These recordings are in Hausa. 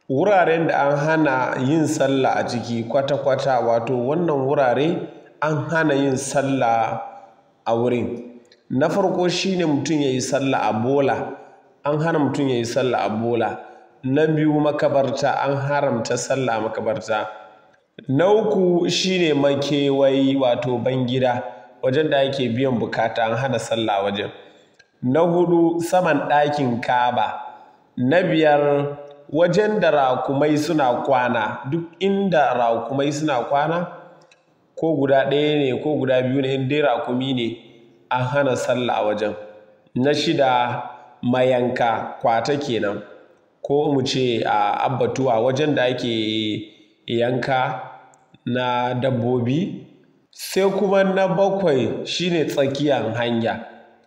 wuraren da an hana yin sallah a ciki kwata-kwata, wato wannan wurare an hana yin sallah a wurin. Na farko shine mutum ya yi sallah a bola, an hana mutum ya yi sallah a bola. Na biyu, makabarta, an haramta sallah a makabarta. Na uku shine makewayi, wato bangida, wajen da ake biyan bukata, an hana sallah wajen. Na hudu, saman ɗakin Ka'aba. Na biyar, wajen da rakumai suna kwana, duk inda rakumai suna kwana, ko guda ɗaya ne ko guda biyu ne, in dai rakumi ne, an hana sallah a wajen. Na shida, mayanka, kwata kenan, ko mu ce a abbatuwa, wajen da ake yanka na dabbobi. Sai kuma na bakwai shine tsakiyar hanya,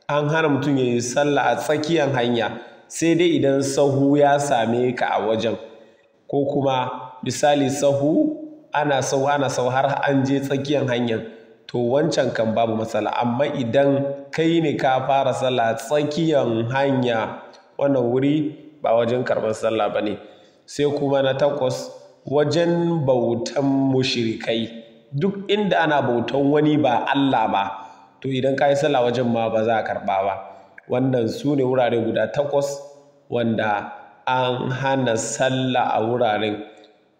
an hana mutum ya yi sallah a tsakiyar hanya, sai dai idan sahu ya same ka a wajen, ko kuma misali ana sahu har an je tsakiyar hanyar, to wancan kan babu matsala. Amma idan kai ne ka fara sallah tsakiyar hanya, wannan wuri ba wajen karɓar sallah ba ne. Sai kuma na takwas, wajen bautan mushrikai, duk inda ana bautan wani ba Allah ba, to idan ka yi sallah wajen ma ba za a karɓa ba. Wannan su ne wurare guda 8 wanda an hana sallah a wuraren.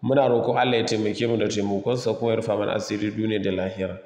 Muna roƙon Allah ya taimake mu da taimakonsa kuma ya rufa mana asiri duniya da lahira.